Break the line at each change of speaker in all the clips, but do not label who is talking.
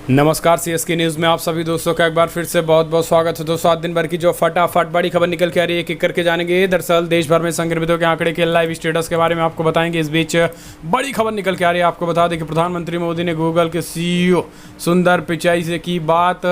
नमस्कार, CSK news में आप सभी दोस्तों का एक बार फिर से बहुत बहुत स्वागत है। दोस्तों, आज दिन भर की जो फटाफट बड़ी खबर निकल के आ रही है, एक एक करके जानेंगे। दरअसल देश भर में संक्रमितों के आंकड़े के लाइव स्टेटस के बारे में आपको बताएंगे। इस बीच बड़ी खबर निकल के आ रही है, आपको बता दें कि प्रधानमंत्री मोदी ने गूगल के सीईओ सुंदर पिचाई से की बात।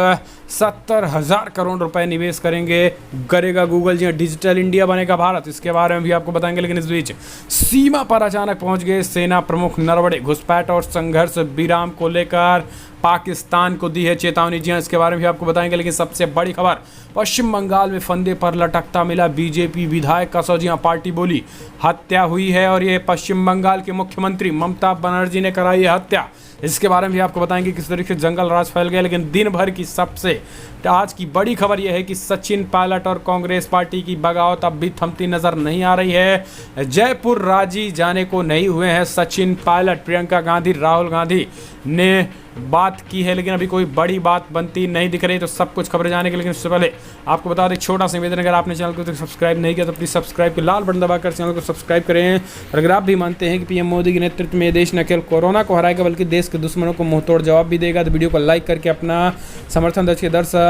70,000 करोड़ रुपए निवेश करेगा गूगल। जी, डिजिटल इंडिया बनेगा भारत, इसके बारे में भी आपको बताएंगे। लेकिन इस बीच सीमा पर अचानक पहुंच गए सेना प्रमुख नरवणे। घुसपैठ और संघर्ष विराम को लेकर पाकिस्तान को दी है चेतावनी। जी, इसके बारे में भी आपको बताएंगे। लेकिन सबसे बड़ी खबर, पश्चिम बंगाल में फंदे पर लटकता मिला बीजेपी विधायक का शव। जी, पार्टी बोली हत्या हुई है और ये पश्चिम बंगाल के मुख्यमंत्री ममता बनर्जी ने कराई है हत्या। इसके बारे में भी आपको बताएंगे किस तरीके से जंगल राज फैल गया। लेकिन दिन भर की सबसे आज की बड़ी खबर यह है कि सचिन पायलट और कांग्रेस पार्टी की बगावत अब भी थमती नजर नहीं आ रही है। जयपुर राजी जाने को नहीं हुए हैं सचिन पायलट। प्रियंका गांधी, राहुल गांधी ने बात की है, लेकिन अभी कोई बड़ी बात बनती नहीं दिख रही। तो सब कुछ खबरें जाने के, लेकिन उससे पहले आपको बता दें छोटा सा निवेदन, अगर आपने चैनल को सब्सक्राइब नहीं किया तो प्लीज़ सब्सक्राइब के लाल बटन दबाकर चैनल को सब्सक्राइब करें। और अगर आप भी मानते हैं कि पीएम मोदी के नेतृत्व में देश न केवल कोरोना को हराएगा बल्कि देश के दुश्मनों को मुंहतोड़ जवाब भी देगा, तो वीडियो को लाइक करके अपना समर्थन दर्शाइए। दरअसल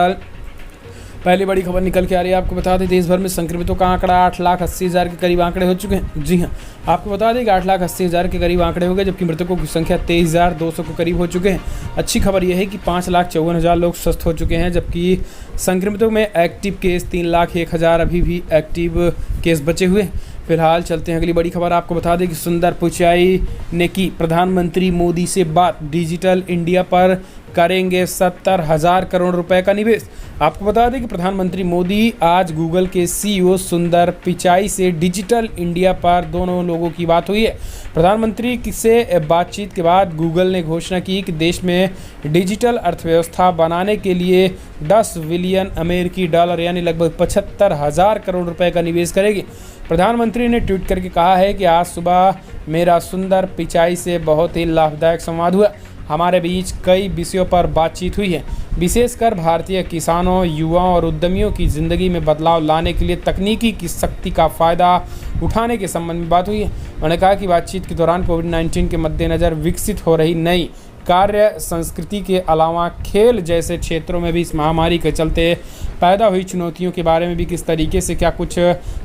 पहली बड़ी खबर निकल के आ रही है, आपको बता दें देश भर में संक्रमितों का आंकड़ा 8,80,000 के करीब आंकड़े हो चुके हैं। जी हाँ, आपको बता दें कि 8,80,000 के करीब आंकड़े हो गए, जबकि मृतकों की संख्या 23,200 के करीब हो चुके हैं। अच्छी खबर यह है कि 5,54,000 लोग स्वस्थ हो चुके हैं, जबकि संक्रमितों में एक्टिव केस 3,01,000 अभी भी एक्टिव केस बचे हुए हैं। फिलहाल चलते हैं अगली बड़ी खबर। आपको बता दें कि सुंदर पिचाई ने की प्रधानमंत्री मोदी से बात। डिजिटल इंडिया पर करेंगे 70,000 करोड़ रुपए का निवेश। आपको बता दें कि प्रधानमंत्री मोदी आज गूगल के सीईओ सुंदर पिचाई से डिजिटल इंडिया पर दोनों लोगों की बात हुई है। प्रधानमंत्री से बातचीत के बाद गूगल ने घोषणा की कि देश में डिजिटल अर्थव्यवस्था बनाने के लिए 10 बिलियन अमेरिकी डॉलर यानी लगभग 75,000 करोड़ रुपए का निवेश करेगी। प्रधानमंत्री ने ट्वीट करके कहा है कि आज सुबह मेरा सुंदर पिचाई से बहुत ही लाभदायक संवाद हुआ। हमारे बीच कई विषयों पर बातचीत हुई है, विशेषकर भारतीय किसानों, युवाओं और उद्यमियों की ज़िंदगी में बदलाव लाने के लिए तकनीकी की शक्ति का फ़ायदा उठाने के संबंध में बात हुई है। उन्होंने कहा कि बातचीत के दौरान कोविड-19 के मद्देनज़र विकसित हो रही नई कार्य संस्कृति के अलावा खेल जैसे क्षेत्रों में भी इस महामारी के चलते पैदा हुई चुनौतियों के बारे में भी किस तरीके से क्या कुछ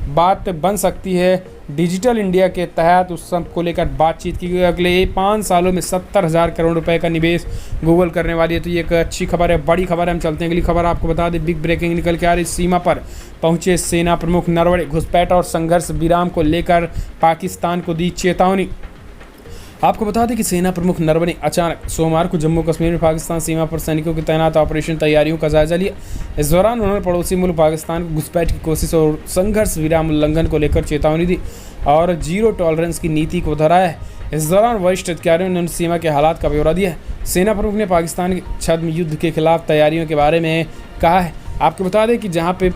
बात बन सकती है डिजिटल इंडिया के तहत, उस सब को लेकर बातचीत की गई। अगले 5 सालों में 70,000 करोड़ रुपए का निवेश गूगल करने वाली है। तो ये एक अच्छी खबर है, बड़ी खबर है। हम चलते हैं अगली खबर। आपको बता दें बिग ब्रेकिंग निकल के आ रही, सीमा पर पहुंचे सेना प्रमुख नरवणे। घुसपैठ और संघर्ष विराम को लेकर पाकिस्तान को दी चेतावनी। आपको बता दें कि सेना प्रमुख नरवणे अचानक सोमवार को जम्मू कश्मीर में पाकिस्तान सीमा पर सैनिकों की तैनात ऑपरेशन तैयारियों का जायजा लिया। इस दौरान उन्होंने पड़ोसी मुल्क पाकिस्तान को घुसपैठ की कोशिश और संघर्ष विराम उल्लंघन को लेकर चेतावनी दी और जीरो टॉलरेंस की नीति को दोहराया है। इस दौरान वरिष्ठ अधिकारियों ने सीमा के हालात का ब्यौरा दिया है। सेना प्रमुख ने पाकिस्तान के छद्म युद्ध के खिलाफ तैयारियों के बारे में कहा है। आपको बता दें कि जहां पे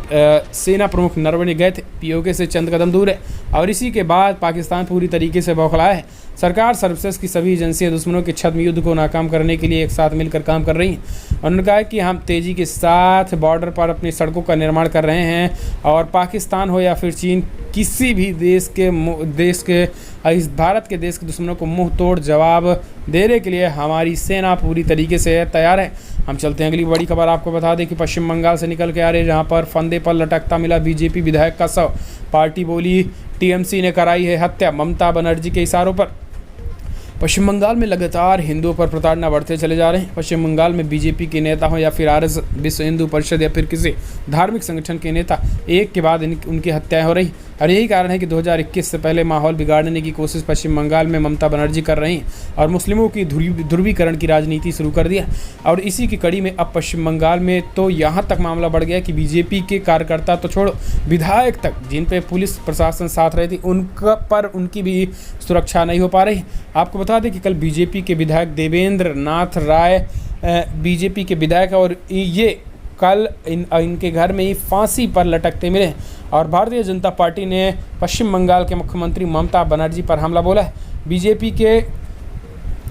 सेना प्रमुख नरवणे गए थे, पीओके से चंद कदम दूर है और इसी के बाद पाकिस्तान पूरी तरीके से बौखलाया है। सरकार सर्विसेज की सभी एजेंसियां दुश्मनों के छद्म युद्ध को नाकाम करने के लिए एक साथ मिलकर काम कर रही हैं। उन्होंने कहा कि हम तेज़ी के साथ बॉर्डर पर अपनी सड़कों का निर्माण कर रहे हैं और पाकिस्तान हो या फिर चीन, किसी भी भारत के देश के दुश्मनों को मुंह तोड़ जवाब देने के लिए हमारी सेना पूरी तरीके से तैयार है। हम चलते हैं अगली बड़ी खबर। आपको बता दें कि पश्चिम बंगाल से निकल के आ रहे, जहां पर फंदे पर लटकता मिला बीजेपी विधायक का शव। पार्टी बोली टीएमसी ने कराई है हत्या, ममता बनर्जी के इशारों पर। पश्चिम बंगाल में लगातार हिंदुओं पर प्रताड़ना बढ़ते चले जा रहे हैं। पश्चिम बंगाल में बीजेपी के नेता हो या फिर आरएस, विश्व हिंदू परिषद या फिर किसी धार्मिक संगठन के नेता, एक के बाद उनकी हत्याएं हो रही। और यही कारण है कि 2021 से पहले माहौल बिगाड़ने की कोशिश पश्चिम बंगाल में ममता बनर्जी कर रही हैं और मुस्लिमों की ध्रुवीकरण की राजनीति शुरू कर दिया। और इसी की कड़ी में अब पश्चिम बंगाल में तो यहाँ तक मामला बढ़ गया कि बीजेपी के कार्यकर्ता तो छोड़ो, विधायक तक, जिन पे पुलिस प्रशासन साथ रही थी, उनकी भी सुरक्षा नहीं हो पा रही। आपको बता दें कि कल बीजेपी के विधायक देवेंद्र नाथ राय, बीजेपी के विधायक, और ये कल इनके घर में ही फांसी पर लटकते मिले। और भारतीय जनता पार्टी ने पश्चिम बंगाल के मुख्यमंत्री ममता बनर्जी पर हमला बोला है। बीजेपी के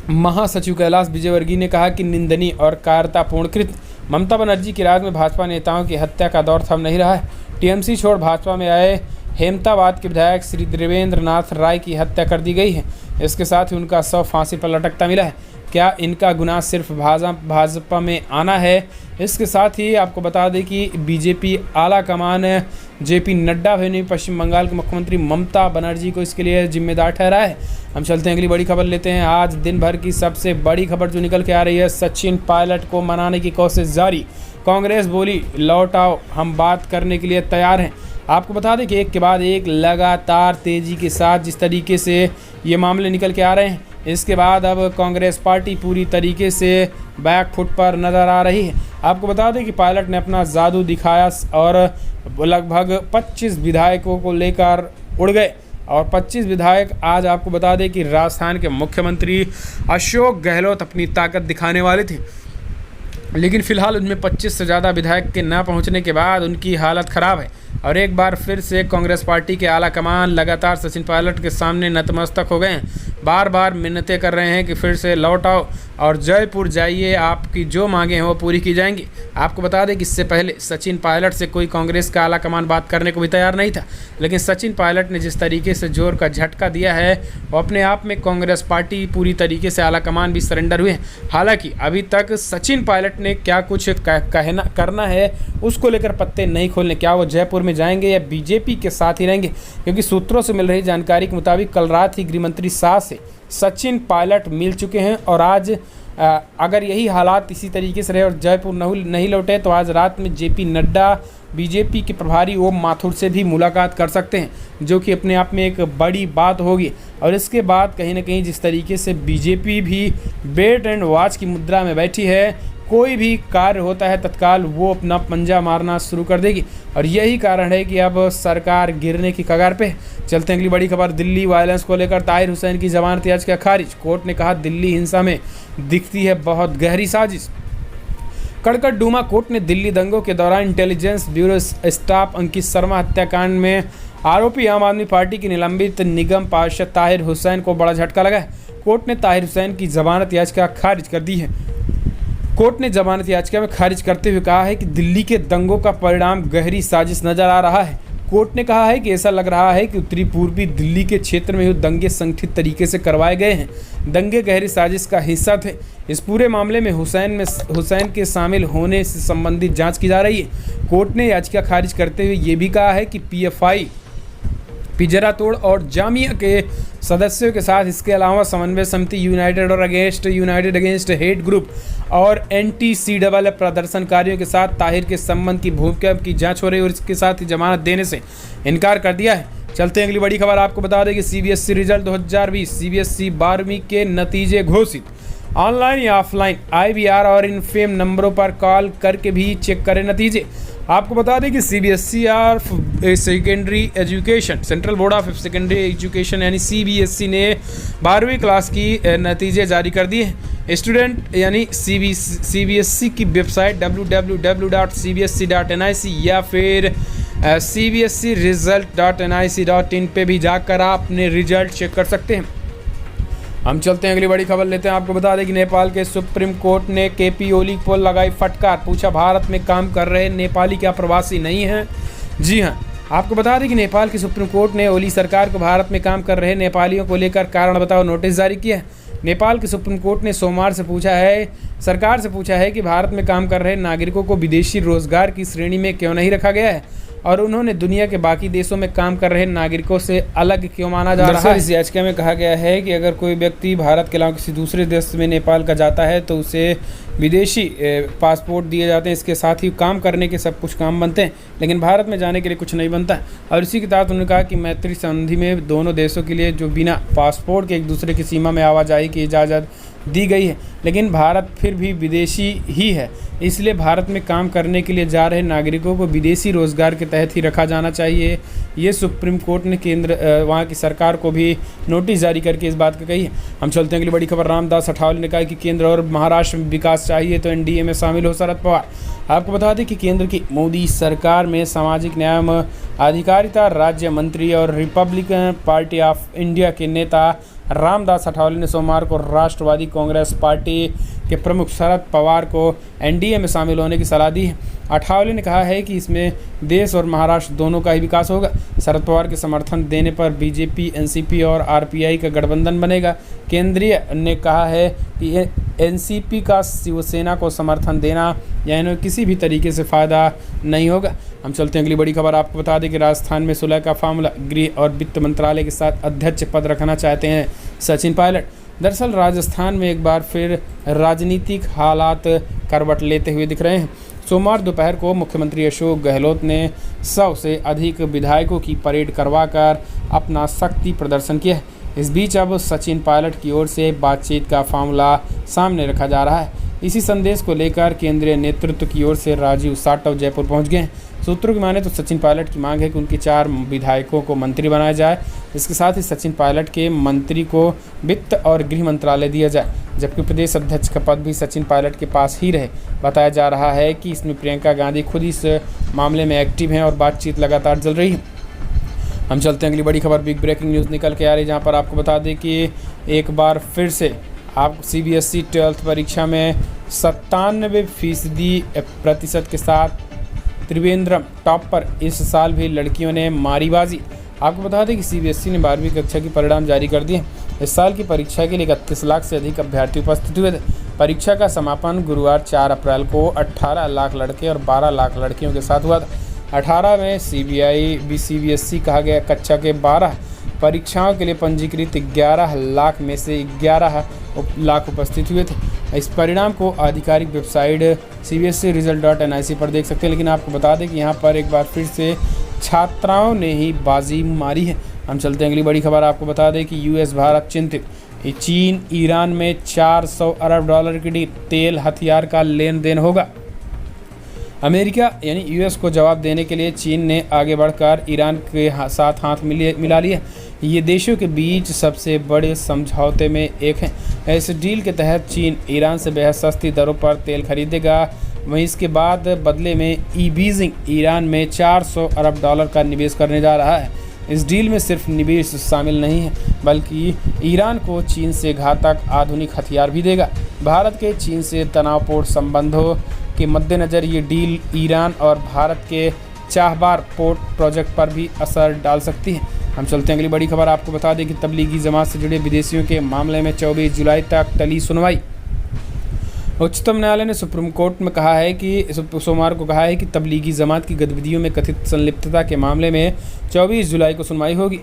महासचिव कैलाश विजयवर्गीय ने कहा कि निंदनीय और कायरतापूर्ण कृत्य। ममता बनर्जी की राज में भाजपा नेताओं की हत्या का दौर थम नहीं रहा है। टीएमसी छोड़ भाजपा में आए हेमताबाद के विधायक श्री देवेंद्र नाथ राय की हत्या कर दी गई है। इसके साथ ही उनका शव फांसी पर लटकता मिला है। क्या इनका गुनाह सिर्फ भाजपा में आना है? इसके साथ ही आपको बता दें कि बीजेपी आला कमान जेपी नड्डा ने पश्चिम बंगाल के मुख्यमंत्री ममता बनर्जी को इसके लिए जिम्मेदार ठहराया है। हम चलते हैं अगली बड़ी खबर लेते हैं। आज दिन भर की सबसे बड़ी खबर जो निकल के आ रही है, सचिन पायलट को मनाने की कोशिश जारी। कांग्रेस बोली लौट आओ, हम बात करने के लिए तैयार हैं। आपको बता दें कि एक के बाद एक लगातार तेज़ी के साथ जिस तरीके से ये मामले निकल के आ रहे हैं, इसके बाद अब कांग्रेस पार्टी पूरी तरीके से बैक फुट पर नज़र आ रही है। आपको बता दें कि पायलट ने अपना जादू दिखाया और लगभग 25 विधायकों को लेकर उड़ गए और 25 विधायक आज आपको बता दें कि राजस्थान के मुख्यमंत्री अशोक गहलोत अपनी ताकत दिखाने वाले थे, लेकिन फिलहाल उनमें 25 से ज़्यादा विधायक के न पहुंचने के बाद उनकी हालत ख़राब है और एक बार फिर से कांग्रेस पार्टी के आला कमान लगातार सचिन पायलट के सामने नतमस्तक हो गए हैं। बार बार मिन्नतें कर रहे हैं कि फिर से लौट आओ और जयपुर जाइए, आपकी जो मांगे हैं वो पूरी की जाएंगी। आपको बता दें कि इससे पहले सचिन पायलट से कोई कांग्रेस का आला कमान बात करने को भी तैयार नहीं था, लेकिन सचिन पायलट ने जिस तरीके से जोर का झटका दिया है वो अपने आप में कांग्रेस पार्टी पूरी तरीके से आला कमान भी सरेंडर हुए हैं। हालांकि अभी तक सचिन पायलट ने क्या कुछ करना है उसको लेकर पत्ते नहीं खोलने, क्या वो जयपुर में जाएंगे या बीजेपी के साथ ही रहेंगे, क्योंकि सूत्रों से मिल रही जानकारी के मुताबिक कल रात ही गृहमंत्री शाह से सचिन पायलट मिल चुके हैं और आज अगर यही हालात इसी तरीके से रहे और जयपुर नहीं लौटे तो आज रात में जेपी नड्डा बीजेपी के प्रभारी ओम माथुर से भी मुलाकात कर सकते हैं, जो कि अपने आप में एक बड़ी बात होगी। और इसके बाद कहीं ना कहीं जिस तरीके से बीजेपी भी वेट एंड वॉच की मुद्रा में बैठी है, कोई भी कार्य होता है तत्काल वो अपना पंजा मारना शुरू कर देगी और यही कारण है कि अब सरकार गिरने की कगार पे। चलते हैं अगली बड़ी खबर। दिल्ली वायलेंस को लेकर ताहिर हुसैन की जमानत याचिका खारिज। कोर्ट ने कहा दिल्ली हिंसा में दिखती है बहुत गहरी साजिश। कड़कड़ डूमा कोर्ट ने दिल्ली दंगों के दौरान intelligence bureau staff Ankit Sharma हत्याकांड में आरोपी आम आदमी पार्टी के निलंबित निगम पार्षद ताहिर हुसैन को बड़ा झटका लगा है। कोर्ट ने ताहिर हुसैन की जमानत याचिका खारिज कर दी है। कोर्ट ने जमानत याचिका में खारिज करते हुए कहा है कि दिल्ली के दंगों का परिणाम गहरी साजिश नजर आ रहा है। कोर्ट ने कहा है कि ऐसा लग रहा है कि उत्तरी पूर्वी दिल्ली के क्षेत्र में हुए दंगे संगठित तरीके से करवाए गए हैं। दंगे गहरी साजिश का हिस्सा थे। इस पूरे मामले में हुसैन के शामिल होने से संबंधित जांच की जा रही है। कोर्ट ने याचिका खारिज करते हुए ये भी कहा है कि पीएफआई पिंजरा तोड़ और जामिया के सदस्यों के साथ इसके अलावा समन्वय समिति यूनाइटेड अगेंस्ट हेट ग्रुप और NTCAA प्रदर्शनकारियों के साथ ताहिर के संबंध की भूमिका की जांच हो रही है और इसके साथ ही जमानत देने से इनकार कर दिया है। चलते हैं अगली बड़ी खबर। आपको बता दें कि CBSE रिजल्ट 2020 CBSE 12वीं के नतीजे घोषित। ऑनलाइन या ऑफलाइन IVR और इन फेम नंबरों पर कॉल करके भी चेक करें नतीजे। आपको बता दें कि CBSE और secondary education central board of secondary education यानी CBSE ने 12वीं क्लास की नतीजे जारी कर दिए हैं। स्टूडेंट यानी CBSE की वेबसाइट www.cbse.nic या फिर cbseresult.nic.in पे भी जाकर आप अपने रिजल्ट चेक कर सकते हैं। हम चलते हैं अगली बड़ी खबर लेते हैं। आपको बता दें कि नेपाल के सुप्रीम कोर्ट ने KP ओली को लगाई फटकार। पूछा भारत में काम कर रहे नेपाली क्या प्रवासी नहीं हैं? जी हाँ, आपको बता दें कि नेपाल की सुप्रीम कोर्ट ने ओली सरकार को भारत में काम कर रहे नेपालियों को लेकर कारण बताओ नोटिस जारी किया है। नेपाल की सुप्रीम कोर्ट ने सोमवार से सरकार से पूछा है कि भारत में काम कर रहे नागरिकों को विदेशी रोजगार की श्रेणी में क्यों नहीं रखा गया है और उन्होंने दुनिया के बाकी देशों में काम कर रहे नागरिकों से अलग क्यों माना जा रहा है। इस याचिका में कहा गया है कि अगर कोई व्यक्ति भारत के अलावा किसी दूसरे देश में नेपाल का जाता है तो उसे विदेशी पासपोर्ट दिए जाते हैं। इसके साथ ही काम करने के सब कुछ काम बनते हैं, लेकिन भारत में जाने के लिए कुछ नहीं बनता। और इसी के तहत उन्होंने कहा कि मैत्री संधि में दोनों देशों के लिए जो बिना पासपोर्ट के एक दूसरे की सीमा में आवाजाही की इजाज़त दी गई है, लेकिन भारत फिर भी विदेशी ही है, इसलिए भारत में काम करने के लिए जा रहे नागरिकों को विदेशी रोजगार के तहत ही रखा जाना चाहिए। ये सुप्रीम कोर्ट ने वहाँ की सरकार को भी नोटिस जारी करके इस बात को कही है। हम चलते हैं अगली बड़ी खबर। रामदास अठावले ने कहा कि केंद्र और महाराष्ट्र में विकास चाहिए तो NDA में शामिल हो शरद पवार। आपको बता दें कि केंद्र की मोदी सरकार में सामाजिक न्याय एवं अधिकारिता राज्य मंत्री और रिपब्लिकन पार्टी ऑफ इंडिया के नेता रामदास अठावले ने सोमवार को राष्ट्रवादी कांग्रेस पार्टी के प्रमुख शरद पवार को एनडीए में शामिल होने की सलाह दी है। आठवले ने कहा है कि इसमें देश और महाराष्ट्र दोनों का ही विकास होगा। शरद पवार के समर्थन देने पर बीजेपी, एनसीपी और आरपीआई का गठबंधन बनेगा। केंद्रीय ने कहा है कि एनसीपी का शिवसेना को समर्थन देना या इन्हें किसी भी तरीके से फ़ायदा नहीं होगा। हम चलते हैं अगली बड़ी खबर। आपको बता दें कि राजस्थान में सुलह का मामला, गृह और वित्त मंत्रालय के साथ अध्यक्ष पद रखना चाहते हैं सचिन पायलट। दरअसल राजस्थान में एक बार फिर राजनीतिक हालात करवट लेते हुए दिख रहे हैं। सोमवार दोपहर को मुख्यमंत्री अशोक गहलोत ने 100 से अधिक विधायकों की परेड करवाकर अपना शक्ति प्रदर्शन किया है। इस बीच अब सचिन पायलट की ओर से बातचीत का मामला सामने रखा जा रहा है। इसी संदेश को लेकर केंद्रीय नेतृत्व की ओर से राजीव साटव जयपुर पहुंच गए हैं। सूत्रों की माने तो सचिन पायलट की मांग है कि उनके 4 विधायकों को मंत्री बनाया जाए। इसके साथ ही सचिन पायलट के मंत्री को वित्त और गृह मंत्रालय दिया जाए, जबकि प्रदेश अध्यक्ष का पद भी सचिन पायलट के पास ही रहे। बताया जा रहा है कि इसमें प्रियंका गांधी खुद इस मामले में एक्टिव हैं और बातचीत लगातार चल रही है। हम चलते हैं अगली बड़ी खबर। बिग ब्रेकिंग न्यूज़ निकल के आ रही है, जहाँ पर आपको बता दें कि एक बार फिर से आप सीबीएसई 12th परीक्षा में 97% के साथ त्रिवेंद्रम टॉप पर। इस साल भी लड़कियों ने मारी बाजी। आपको बता दें कि सीबीएसई ने 12वीं कक्षा की परिणाम जारी कर दिए। इस साल की परीक्षा के लिए 31 लाख से अधिक अभ्यर्थी उपस्थित हुए थे। परीक्षा का समापन गुरुवार 4 अप्रैल को 18 लाख लड़के और 12 लाख लड़कियों के साथ हुआ था। 18 में सीबीएसई कहा गया कक्षा के 12 परीक्षाओं के लिए पंजीकृत 11 लाख में से 11 लाख उपस्थित हुए थे। इस परिणाम को आधिकारिक वेबसाइट cbseriresult.nic पर देख सकते हैं। लेकिन आपको बता दें कि यहाँ पर एक बार फिर से छात्राओं ने ही बाजी मारी है। हम चलते हैं अगली बड़ी खबर। आपको बता दें कि यूएस भारत चिंतित। चीन ईरान में $400 अरब की तेल हथियार का लेन देन होगा। अमेरिका यानी यूएस को जवाब देने के लिए चीन ने आगे बढ़कर ईरान के साथ हाथ मिला लिया। ये देशों के बीच सबसे बड़े समझौते में एक है। इस डील के तहत चीन ईरान से बेहद सस्ती दरों पर तेल खरीदेगा। वहीं इसके बाद बदले में बीजिंग ईरान में $400 अरब का निवेश करने जा रहा है। इस डील में सिर्फ निवेश शामिल नहीं है, बल्कि ईरान को चीन से घातक आधुनिक हथियार भी देगा। भारत के चीन से तनावपूर्ण संबंधों के मद्देनज़र ये डील ईरान और भारत के चाहबार पोर्ट प्रोजेक्ट पर भी असर डाल सकती है। हम चलते हैं अगली बड़ी खबर। आपको बता दें कि तबलीगी जमात से जुड़े विदेशियों के मामले में 24 जुलाई तक टली सुनवाई। उच्चतम न्यायालय ने सुप्रीम कोर्ट में कहा है कि सोमवार को कहा है कि तबलीगी जमात की गतिविधियों में कथित संलिप्तता के मामले में 24 जुलाई को सुनवाई होगी।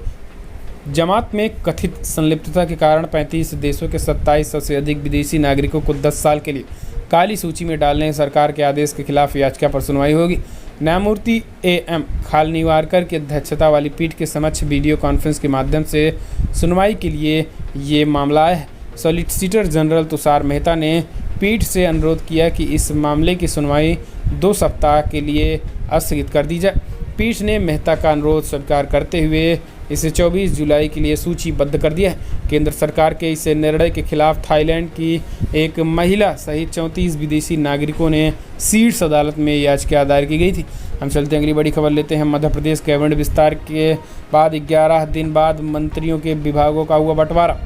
जमात में कथित संलिप्तता के कारण 35 देशों के 2700 से अधिक विदेशी नागरिकों को 10 साल के लिए काली सूची में डालने सरकार के आदेश के खिलाफ याचिका पर सुनवाई होगी। न्यायमूर्ति AM खालनीवारकर की अध्यक्षता वाली पीठ के समक्ष वीडियो कॉन्फ्रेंस के माध्यम से सुनवाई के लिए ये मामला है। सॉलिसिटर जनरल तुषार मेहता ने पीठ से अनुरोध किया कि इस मामले की सुनवाई 2 सप्ताह के लिए स्थगित कर दी जाए। पीठ ने मेहता का अनुरोध स्वीकार करते हुए इसे 24 जुलाई के लिए सूचीबद्ध कर दिया है। केंद्र सरकार के इस निर्णय के खिलाफ थाईलैंड की एक महिला सहित 34 विदेशी नागरिकों ने शीर्ष अदालत में याचिका दायर की गई थी। हम चलते हैं अगली बड़ी खबर लेते हैं। मध्य प्रदेश कैबिनेट विस्तार के बाद 11 दिन बाद मंत्रियों के विभागों का हुआ बंटवारा।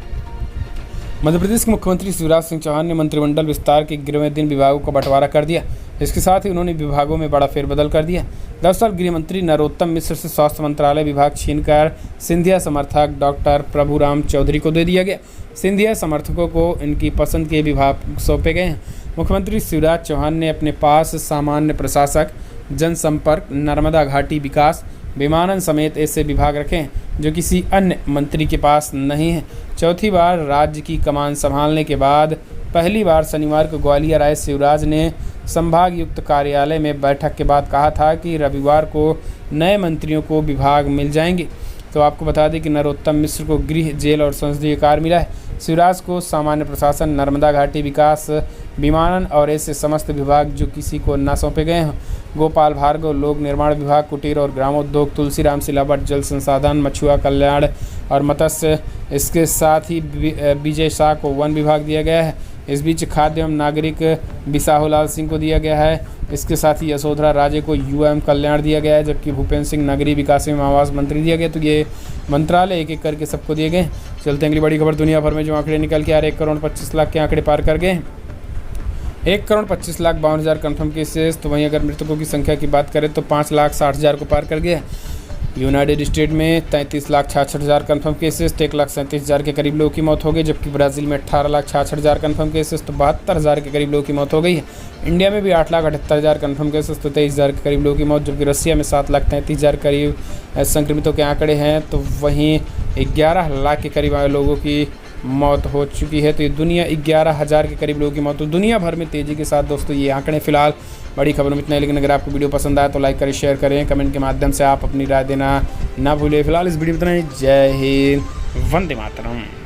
मध्य प्रदेश के मुख्यमंत्री शिवराज सिंह चौहान ने मंत्रिमंडल विस्तार के 11वें दिन विभागों का बंटवारा कर दिया। इसके साथ ही उन्होंने विभागों में बड़ा फेरबदल कर दिया। दरअसल गृह मंत्री नरोत्तम मिश्र से स्वास्थ्य मंत्रालय विभाग छीनकर सिंधिया समर्थक डॉक्टर प्रभुराम चौधरी को दे दिया गया। सिंधिया समर्थकों को इनकी पसंद के विभाग सौंपे गए हैं। मुख्यमंत्री शिवराज चौहान ने अपने पास सामान्य प्रशासक, जनसंपर्क, नर्मदा घाटी विकास, विमानन समेत ऐसे विभाग रखे हैं जो किसी अन्य मंत्री के पास नहीं है। चौथी बार राज्य की कमान संभालने के बाद पहली बार शनिवार को ग्वालियर आए शिवराज ने संभागयुक्त कार्यालय में बैठक के बाद कहा था कि रविवार को नए मंत्रियों को विभाग मिल जाएंगे। तो आपको बता दें कि नरोत्तम मिश्र को गृह, जेल और संसदीय कार्य मिला है। शिवराज को सामान्य प्रशासन, नर्मदा घाटी विकास, विमानन और ऐसे समस्त विभाग जो किसी को न सौंपे गए हैं। गोपाल भार्गव लोक निर्माण विभाग, कुटीर और ग्रामोद्योग, तुलसीराम सिलावट जल संसाधन, मछुआ कल्याण और मत्स्य, इसके साथ ही विजय शाह को वन विभाग दिया गया है। इस बीच खाद्य एवं नागरिक बिसाहुलाल सिंह को दिया गया है। इसके साथ ही यशोधरा राजे को युवा कल्याण दिया गया है, जबकि भूपेंद्र सिंह नगरीय विकास एवं आवास मंत्री दिया गया। तो ये मंत्रालय एक एक करके सबको दिए गए। चलते हैं अगली बड़ी खबर। दुनिया भर में जो आंकड़े निकल के आ रहे 1 करोड़ 25 लाख के आंकड़े पार कर गए। 1,25,52,000 कन्फर्म केसेस। तो वहीं अगर मृतकों की संख्या की बात करें तो 5,60,000 को पार कर गया। यूनाइटेड स्टेट में 33,66,000 कन्फर्म केसेस, तो 1,37,000 के करीब लोगों की मौत हो गई। जबकि ब्राज़ील में 18,66,000 कन्फर्म केसेस, तो 72,000 के करीब लोगों की मौत हो गई है। इंडिया में भी 8,78,000 कन्फर्म केसेस, तो 23,000 के करीब लोगों की मौत। जबकि रसिया में 7,33,000 करीब संक्रमितों के आंकड़े हैं। तो वहीं 11 लाख के करीब लोगों की मौत हो चुकी है। तो ये दुनिया 11,000 के करीब लोगों की मौत। तो दुनिया भर में तेज़ी के साथ दोस्तों ये आंकड़े फिलहाल बड़ी खबरों में इतना है। लेकिन अगर आपको वीडियो पसंद आया तो लाइक करें, शेयर करें, कमेंट के माध्यम से आप अपनी राय देना ना भूलें। फिलहाल इस वीडियो में इतना ही। जय हिंद, वंदे मातरम।